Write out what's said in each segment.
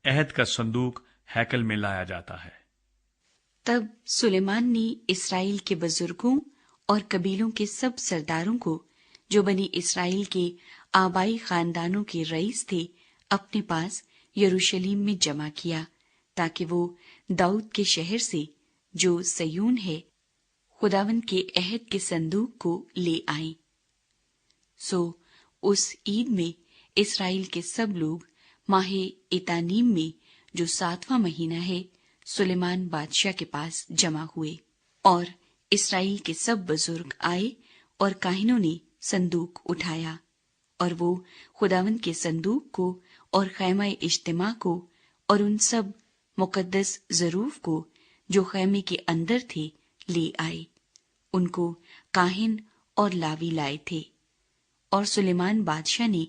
عہد کا صندوق ہیکل میں لایا جاتا ہے۔ تب سلیمان نے اسرائیل کے بزرگوں اور قبیلوں کے سب سرداروں کو جو بنی اسرائیل کے آبائی خاندانوں کے رئیس تھے اپنے پاس یروشلم میں جمع کیا، تاکہ وہ داؤد کے شہر سے جو سیون ہے خداوند کے عہد کے صندوق کو لے آئیں۔ سو اس عید میں اسرائیل کے سب لوگ ماہ ایتانیم میں جو 7واں مہینہ ہے سلیمان بادشاہ کے پاس جمع ہوئے، اور اسرائیل کے سب بزرگ آئے اور کاہنوں نے صندوق اٹھایا، اور وہ خداوند کے صندوق کو اور خیمہ اجتماع کو اور ان سب مقدس ظروف کو جو خیمے کے اندر تھے لے آئے۔ ان کو کاہن اور لاوی لائے تھے، اور سلیمان بادشاہ نے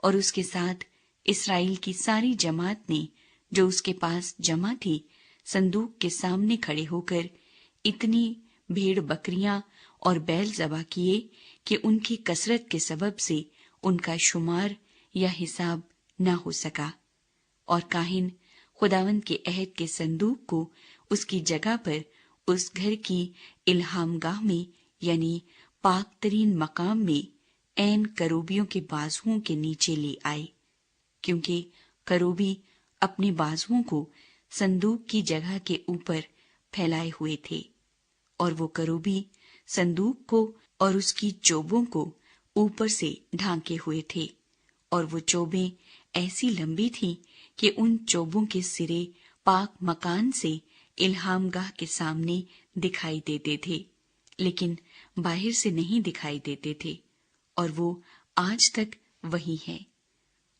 اور اس کے ساتھ اسرائیل کی ساری جماعت نے جو اس کے پاس جمع تھی صندوق کے سامنے کھڑے ہو کر اتنی بھیڑ بکریاں اور بیل ذبح کیے کہ ان کی کثرت کے سبب سے ان کا شمار یا حساب نہ ہو سکا، اور کاہن خداوند کے عہد کے صندوق کو اس کی جگہ پر اس گھر کی الہام گاہ میں یعنی پاک ترین مقام میں عین کروبیوں کے بازوؤں کے نیچے لے آئے، کیونکہ کروبی اپنے بازوؤں کو صندوق کی جگہ کے اوپر پھیلائے ہوئے تھے، اور وہ کروبی صندوق کو اور اس کی چوبوں کو اوپر سے ڈھانکے ہوئے تھے، اور وہ چوبیں ایسی لمبی تھیں کہ ان چوبوں کے سرے پاک مکان سے الہام گاہ کے سامنے دکھائی دیتے تھے، لیکن باہر سے نہیں دکھائی دیتے تھے، اور وہ آج تک وہی ہے۔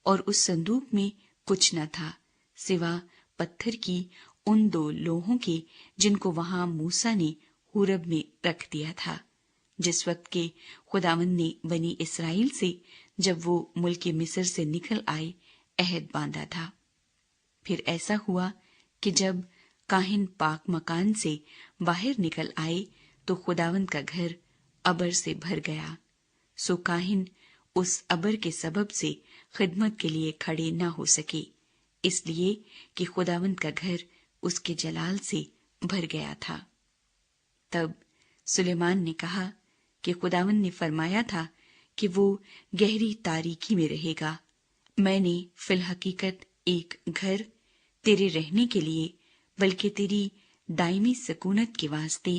اور اس صندوق میں کچھ نہ تھا سوا پتھر کی ان 2 لوہوں کے جن کو وہاں موسیٰ نے حورب میں رکھ دیا تھا، جس وقت کے خداوند نے بنی اسرائیل سے جب وہ ملک مصر سے نکل آئے عہد باندھا تھا۔ پھر ایسا ہوا کہ جب کاہن پاک مکان سے باہر نکل آئے تو خداوند کا گھر ابر سے بھر گیا، سو کاہن اس ابر کے سبب سے خدمت کے لیے کھڑے نہ ہو سکے، اس لیے کہ خداوند کا گھر اس کے جلال سے بھر گیا تھا۔ تب سلیمان نے کہا کہ خداوند نے فرمایا تھا کہ وہ گہری تاریکی میں رہے گا، میں نے فی الحقیقت ایک گھر تیرے رہنے کے لیے بلکہ تیری دائمی سکونت کے واسطے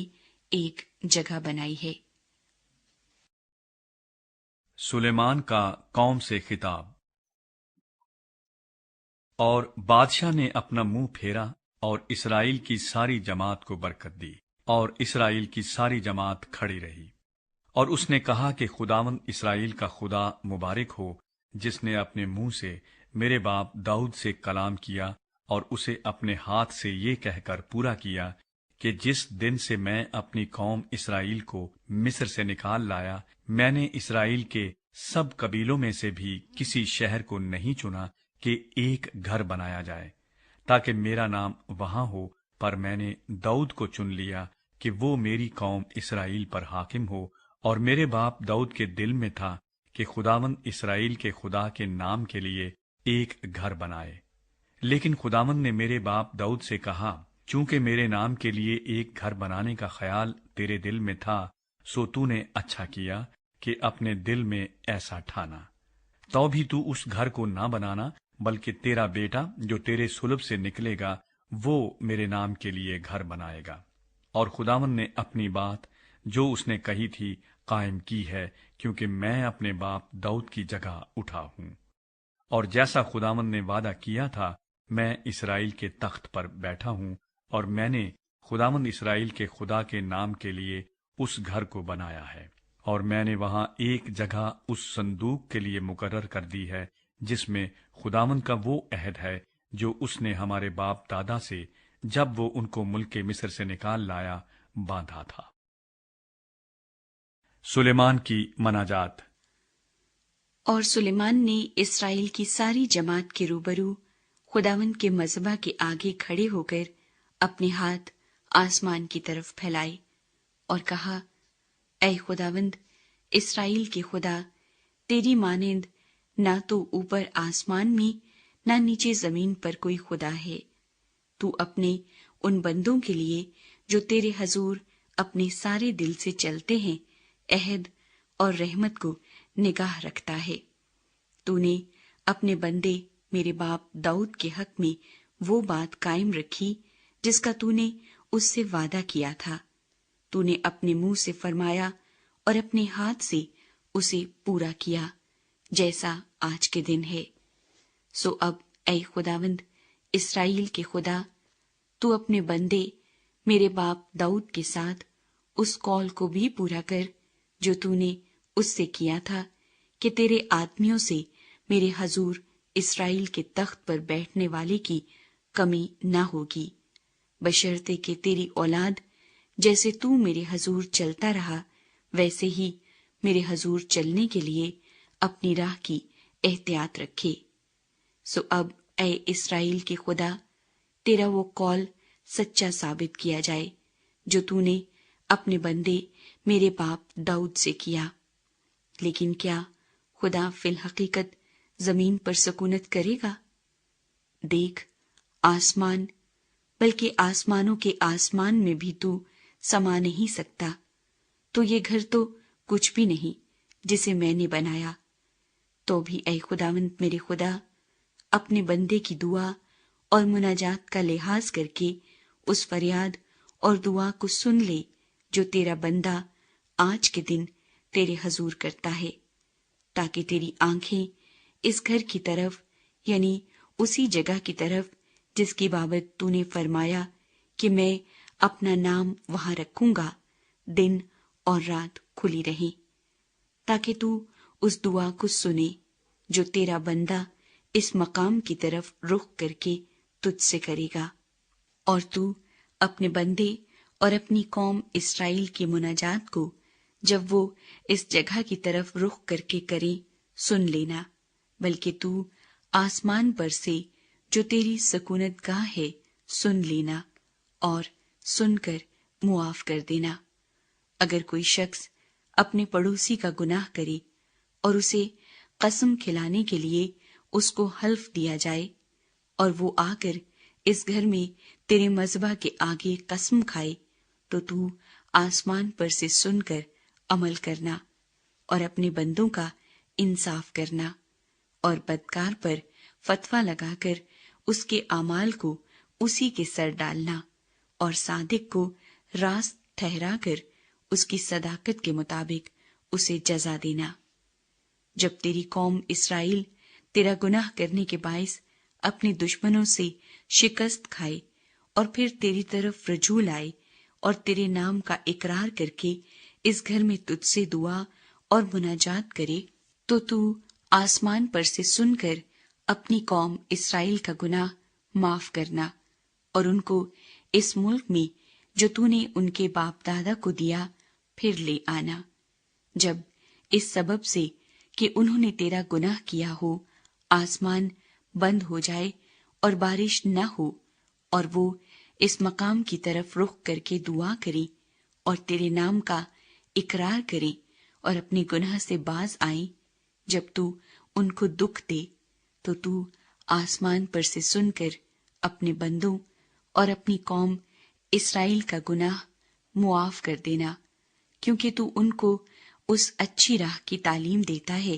ایک جگہ بنائی ہے۔ سلیمان کا قوم سے خطاب۔ اور بادشاہ نے اپنا منہ پھیرا اور اسرائیل کی ساری جماعت کو برکت دی، اور اسرائیل کی ساری جماعت کھڑی رہی، اور اس نے کہا کہ خداوند اسرائیل کا خدا مبارک ہو، جس نے اپنے منہ سے میرے باپ داؤد سے کلام کیا اور اسے اپنے ہاتھ سے یہ کہہ کر پورا کیا کہ جس دن سے میں اپنی قوم اسرائیل کو مصر سے نکال لایا، میں نے اسرائیل کے سب قبیلوں میں سے بھی کسی شہر کو نہیں چنا کہ ایک گھر بنایا جائے تاکہ میرا نام وہاں ہو، پر میں نے داؤد کو چن لیا کہ وہ میری قوم اسرائیل پر حاکم ہو، اور میرے باپ داؤد کے دل میں تھا کہ خداوند اسرائیل کے خدا کے نام کے لیے ایک گھر بنائے۔ لیکن خداوند نے میرے باپ داؤد سے کہا، چونکہ میرے نام کے لیے ایک گھر بنانے کا خیال تیرے دل میں تھا، سو تو نے اچھا کیا کہ اپنے دل میں ایسا ٹھانا، تو بھی تو اس گھر کو نہ بنانا، بلکہ تیرا بیٹا جو تیرے صلب سے نکلے گا وہ میرے نام کے لیے گھر بنائے گا۔ اور خداوند نے اپنی بات جو اس نے کہی تھی قائم کی ہے، کیونکہ میں اپنے باپ داؤد کی جگہ اٹھا ہوں، اور جیسا خداوند نے وعدہ کیا تھا میں اسرائیل کے تخت پر بیٹھا ہوں، اور میں نے خداوند اسرائیل کے خدا کے نام کے لیے اس گھر کو بنایا ہے، اور میں نے وہاں ایک جگہ اس صندوق کے لیے مقرر کر دی ہے جس میں خداوند کا وہ عہد ہے جو اس نے ہمارے باپ دادا سے جب وہ ان کو ملک مصر سے نکال لایا باندھا تھا۔ سلیمان کی مناجات۔ اور سلیمان نے اسرائیل کی ساری جماعت کے روبرو خداوند کے مذبح کے آگے کھڑے ہو کر اپنے ہاتھ آسمان کی طرف پھیلائے اور کہا، اے خداوند اسرائیل کے خدا، تیری مانند نہ تو اوپر آسمان میں نہ نیچے زمین پر کوئی خدا ہے۔ تو اپنے ان بندوں کے لیے جو تیرے حضور اپنے سارے دل سے چلتے ہیں عہد اور رحمت کو نگاہ رکھتا ہے۔ تو نے اپنے بندے میرے باپ داؤد کے حق میں وہ بات قائم رکھی جس کا تو نے اس سے وعدہ کیا تھا۔ تو نے اپنے منہ سے فرمایا اور اپنے ہاتھ سے اسے پورا کیا، جیسا آج کے دن ہے۔ سو اب اے خداوند اسرائیل کے خدا، تو اپنے بندے میرے باپ داؤد کے ساتھ اس قول کو بھی پورا کر جو تو نے اس سے کیا تھا کہ تیرے آدمیوں سے میرے حضور اسرائیل کے تخت پر بیٹھنے والے کی کمی نہ ہوگی، بشرطے کہ تیری اولاد جیسے تو میرے حضور چلتا رہا ویسے ہی میرے حضور چلنے کے لیے اپنی راہ کی احتیاط رکھے۔ سو اب اے اسرائیل کے خدا، تیرا وہ قول سچا ثابت کیا جائے جو تو نے اپنے بندے میرے باپ داؤد سے کیا۔ لیکن کیا خدا فی الحقیقت زمین پر سکونت کرے گا؟ دیکھ، آسمان بلکہ آسمانوں کے آسمان میں بھی تو سما نہیں سکتا، تو یہ گھر تو کچھ بھی نہیں جسے میں نے بنایا۔ تو بھی اے خداوند میرے خدا، اپنے بندے کی دعا اور مناجات کا لحاظ کر کے اس فریاد اور دعا کو سن لے جو تیرا بندہ آج کے دن تیرے حضور کرتا ہے، تاکہ تیری آنکھیں اس گھر کی طرف یعنی اسی جگہ کی طرف جس کی بابت تو نے فرمایا کہ میں اپنا نام وہاں رکھوں گا، دن اور رات کھلی رہیں، تاکہ تو اس دعا کو سنے جو تیرا بندہ اس مقام کی طرف رخ کر کے تجھ سے کرے گا، اور تو اپنے بندے اور اپنی قوم اسرائیل کی مناجات کو جب وہ اس جگہ کی طرف رخ کر کے کریں سن لینا، بلکہ تو آسمان پر سے جو تیری سکونت گاہ ہے سن لینا اور سن کر معاف کر دینا۔ اگر کوئی شخص اپنے پڑوسی کا گناہ کرے اور اسے قسم کھلانے کے لیے اس کو حلف دیا جائے اور وہ آ کر اس گھر میں تیرے مذبح کے آگے قسم کھائے، تو آسمان پر سے سن کر عمل کرنا اور اپنے بندوں کا انصاف کرنا، اور بدکار پر فتویٰ لگا کر اس کے اعمال کو اسی کے سر ڈالنا، اور صادق کو راست ٹھہرا کر اس کی صداقت کے مطابق اسے جزا دینا۔ جب تیری قوم اسرائیل تیرا گناہ کرنے کے باعث اپنے دشمنوں سے شکست کھائے اور پھر تیری طرف رجوع لائے اور تیرے نام کا اقرار کر کے اس گھر میں تجھ سے دعا اور مناجات کرے، تو آسمان پر سے سن کر اپنی قوم اسرائیل کا گناہ معاف کرنا اور ان کو اس ملک میں جو تو نے ان کے باپ دادا کو دیا پھر لے آنا، جب اس سبب سے کہ انہوں نے تیرا گناہ کیا ہو آسمان بند ہو جائے اور بارش نہ ہو، اور وہ اس مقام کی طرف رخ کر کے دعا کریں اور تیرے نام کا اقرار کریں اور اپنے گناہ سے باز آئیں، جب تو ان کو دکھ دے تو آسمان پر سے سن کر اپنے بندوں اور اپنی قوم اسرائیل کا گناہ معاف کر دینا، کیونکہ تو ان کو اس اچھی راہ کی تعلیم دیتا ہے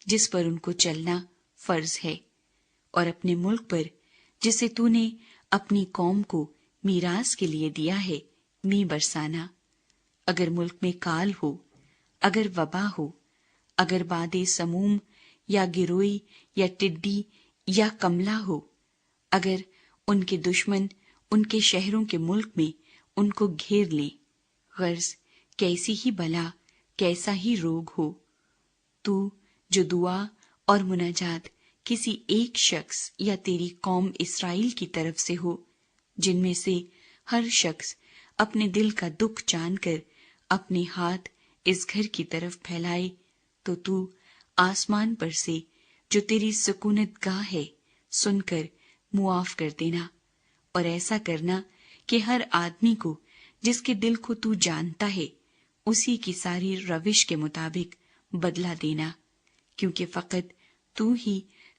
جس پر ان کو چلنا فرض ہے، اور اپنے ملک پر جسے تو نے اپنی قوم کو میراث کے لیے دیا ہے می برسانا۔ اگر ملک میں کال ہو، اگر وبا ہو، اگر باد سموم یا گروئی یا ٹڈی یا کملا ہو، اگر ان کے دشمن ان کے شہروں کے ملک میں ان کو گھیر لیں، غرض کیسی ہی بلا کیسا ہی روگ ہو، تو جو دعا اور مناجات کسی ایک شخص یا تیری قوم اسرائیل کی طرف سے ہو، جن میں سے ہر شخص اپنے دل کا دکھ جان کر اپنے ہاتھ اس گھر کی طرف پھیلائے، تو آسمان پر سے جو تیری سکونت گاہ ہے سن کر معاف کر دینا، اور ایسا کرنا کہ ہر آدمی کو جس کے دل کو تو جانتا ہے اسی کی ساری روش کے مطابق بدلہ دینا، کیونکہ فقط تو ہی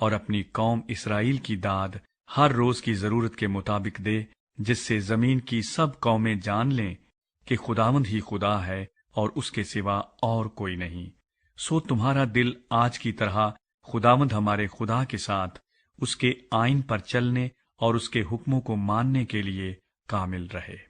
اور اپنی قوم اسرائیل کی داد ہر روز کی ضرورت کے مطابق دے، جس سے زمین کی سب قومیں جان لیں کہ خداوند ہی خدا ہے اور اس کے سوا اور کوئی نہیں۔ سو تمہارا دل آج کی طرح خداوند ہمارے خدا کے ساتھ اس کے آئین پر چلنے اور اس کے حکموں کو ماننے کے لیے کامل رہے۔